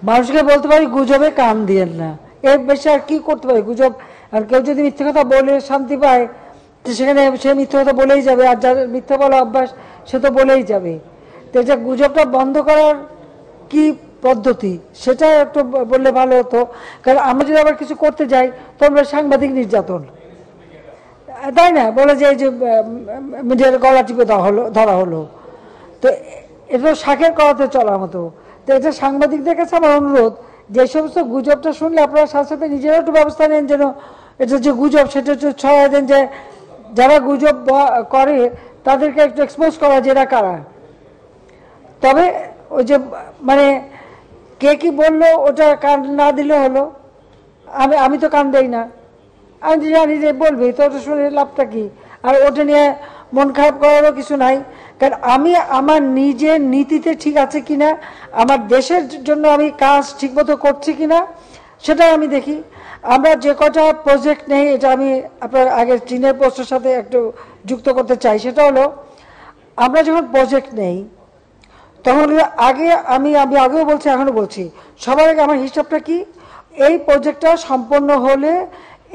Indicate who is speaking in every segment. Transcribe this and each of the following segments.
Speaker 1: মানুষকে বলতে পারি গুজবে কান দিয়েন না, এর বেশি আর কি করতে পারি। গুজব, আর কেউ যদি মিথ্যে কথা বলে শান্তি পায় তো সেখানে সে মিথ্যে কথা বলেই যাবে, আর যার মিথ্যে বলা অভ্যাস সে তো বলেই যাবে। তো এটা গুজবটা বন্ধ করার কি পদ্ধতি সেটা একটু বললে ভালো হতো। কারণ আমরা যদি আবার কিছু করতে যাই তো আমরা সাংবাদিক নির্যাতন, তাই না, বলে যে মিডিয়ার গলা টিপে ধরা হলো, তো এটা শাকের কলাতে চলার মতো। তো এটা সাংবাদিকদের কাছে আমার অনুরোধ, যে সমস্ত গুজবটা শুনলে আপনারা সাথে সাথে নিজেরাও একটু ব্যবস্থা নেন, যেন এটা যে গুজব সেটা একটু ছড়াই দেন, যে যারা গুজব করে তাদেরকে একটু এক্সপোজ করা যে এরা কারা। তবে ওই যে মানে কে কি বললো ওটা কান না দিলে হলো, আমি তো কান দেই না, আমি তো জানি যে বলবি, তো ওটা শুনে লাভটা কি। আর ওটা নিয়ে মন খারাপ করারও কিছু নাই, কারণ আমি আমার নিজের নীতিতে ঠিক আছে কিনা, আমার দেশের জন্য আমি কাজ ঠিকমতো করছি কিনা সেটাই আমি দেখি। আমরা যে কটা প্রজেক্ট নেই, এটা আমি আপনার আগের চীনের পোস্টের সাথে একটু যুক্ত করতে চাই। সেটা হলো, আমরা যখন প্রজেক্ট নেই তখন আগে আমি আগেও বলছি এখনও বলছি, সবার আগে আমার হিসাবটা কি, এই প্রজেক্টটা সম্পন্ন হলে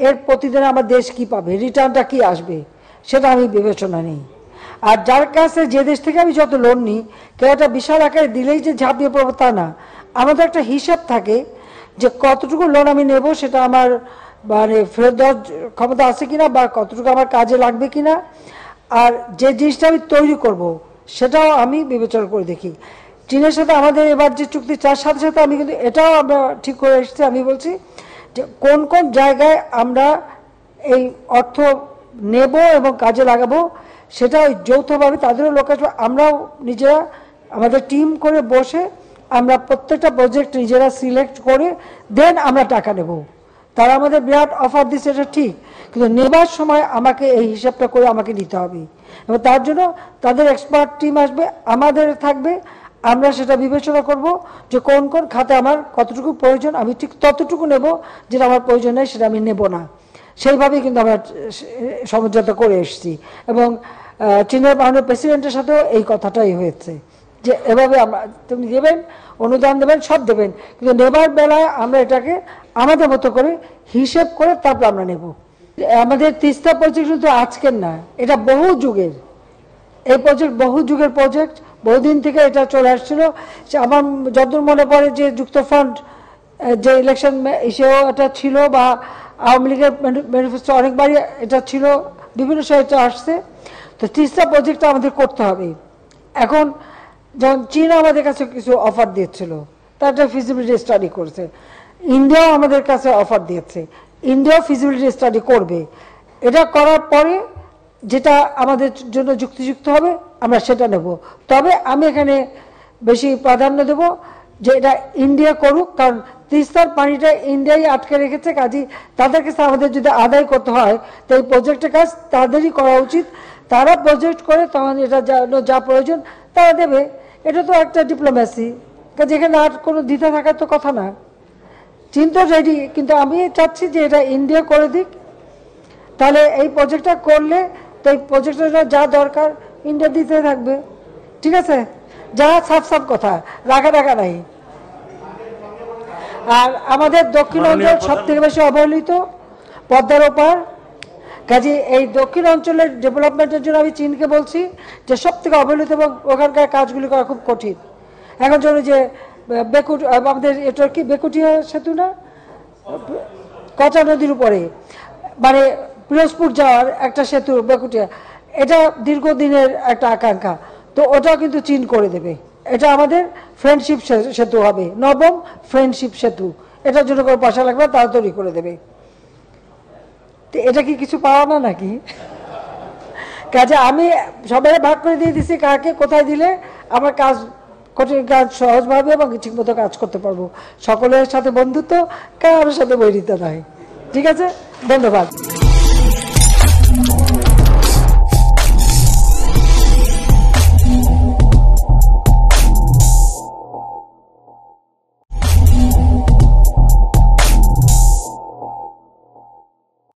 Speaker 1: এর প্রতিদিন আমার দেশ কি পাবে, রিটার্নটা কি আসবে, সেটা আমি বিবেচনা নিই। আর যার কাছে যে দেশ থেকে আমি যত লোন নিই, কেউ একটা বিশাল আকারে দিলেই যে ঝাঁপিয়ে পড়বো তা না, আমাদের একটা হিসাব থাকে যে কতটুকু লোন আমি নেব, সেটা আমার মানে ফেরত দেওয়ার ক্ষমতা আছে কিনা, বা কতটুকু আমার কাজে লাগবে কিনা, আর যে জিনিসটা আমি তৈরি করব সেটাও আমি বিবেচনা করে দেখি। চীনের সাথে আমাদের এবার যে চুক্তি, তার সাথে সাথে আমি কিন্তু এটাও আমরা ঠিক করে এসেছি, আমি বলছি যে কোন কোন জায়গায় আমরা এই অর্থ নেব এবং কাজে লাগাবো, সেটা ওই যৌথভাবে তাদেরও লোক আসবে, আমরাও নিজেরা আমাদের টিম করে বসে আমরা প্রত্যেকটা প্রজেক্ট নিজেরা সিলেক্ট করে দেন আমরা টাকা নেব। তারা আমাদের বিরাট অফার দিচ্ছে, এটা ঠিক, কিন্তু নেবার সময় আমাকে এই হিসাবটা করে আমাকে নিতে হবে, এবং তার জন্য তাদের এক্সপার্ট টিম আসবে, আমাদের থাকবে, আমরা সেটা বিবেচনা করব যে কোন কোন খাতে আমার কতটুকু প্রয়োজন, আমি ঠিক ততটুকু নেব, যেটা আমার প্রয়োজন নেই সেটা আমি নেব না। সেইভাবেই কিন্তু আমরা সমঝোতা করে এসেছি, এবং চীনের মাননীয় প্রেসিডেন্টের সাথেও এই কথাটাই হয়েছে যে এভাবে আমরা, তুমি দেবেন, অনুদান দেবেন, সব দেবেন, কিন্তু নেবার বেলায় আমরা এটাকে আমাদের মতো করে হিসেব করে তারপর আমরা নেব। আমাদের তিস্তা প্রজেক্ট কিন্তু আজকের না, এটা বহু যুগের, এই প্রজেক্ট বহু যুগের প্রজেক্ট, বহুদিন থেকে এটা চলে আসছিল। আমার যতদূর মনে পড়ে যে যুক্তফ্রন্ট যে ইলেকশন ইসেও এটা ছিল, বা আওয়ামী লীগের ম্যানিফেস্টো অনেকবারই এটা ছিল, বিভিন্ন সময় এটা আসছে। তো তিস্তা প্রজেক্টটা আমাদের করতে হবে। এখন যখন চীন আমাদের কাছে কিছু অফার দিয়েছিল, তার একটা ফিজিবিলিটি স্টাডি করেছে, ইন্ডিয়াও আমাদের কাছে অফার দিয়েছে, ইন্ডিয়াও ফিজিবিলিটি স্টাডি করবে। এটা করার পরে যেটা আমাদের জন্য যুক্তিযুক্ত হবে আমরা সেটা নেব। তবে আমি এখানে বেশি প্রাধান্য দেব যে এটা ইন্ডিয়া করুক, কারণ তিস্তার পানিটা ইন্ডিয়াই আটকে রেখেছে, কাজী তাদের কাছে আমাদের যদি আদায় করতে হয় তো এই প্রজেক্টের কাজ তাদেরই করা উচিত। তারা প্রজেক্ট করে তখন এটা যা প্রয়োজন তারা দেবে, এটা তো একটা ডিপ্লোম্যাসি, যেখানে আর কোনো দ্বিধা থাকার তো কথা না। চীন তো রেডি, কিন্তু আমি চাচ্ছি যে এটা ইন্ডিয়া করে দিক, তাহলে এই প্রজেক্টটা করলে তো এই প্রজেক্টটা যা দরকার ইন্ডিয়া দিতে থাকবে, ঠিক আছে, যা সাফ সাফ কথা, রাখা নাই। আর আমাদের দক্ষিণ অঞ্চল সব থেকে বেশি অবহেলিত, পদ্মার ওপার, কাজে এই দক্ষিণ অঞ্চলের ডেভেলপমেন্টের জন্য আমি চীনকে বলছি যে সব থেকে অবহেলিত এবং ওখানকার কাজগুলি করা খুব কঠিন। এখন চলো যে আমাদের এটা কি বেকুটিয়া সেতু না, কচা নদীর উপরে, মানে পিরোজপুর যাওয়ার একটা সেতু বেকুটিয়া, এটা দীর্ঘদিনের একটা আকাঙ্ক্ষা, তো ওটাও কিন্তু চীন করে দেবে। এটা আমাদের ফ্রেন্ডশিপ সেতু হবে, নবম ফ্রেন্ডশিপ সেতু, এটার জন্য কোনো পয়সা লাগবে, তাড়াতাড়ি করে দেবে। তো এটা কি কিছু পাওয়া না নাকি? কাজে আমি সবাই ভাগ করে দিয়ে দিচ্ছি কাকে কোথায় দিলে আমার কাজ, কঠিন কাজ সহজভাবে এবং ঠিকমতো কাজ করতে পারবো, সকলের সাথে বন্ধুত্ব, কারোর সাথে বৈরিতা নয়। ঠিক আছে, ধন্যবাদ।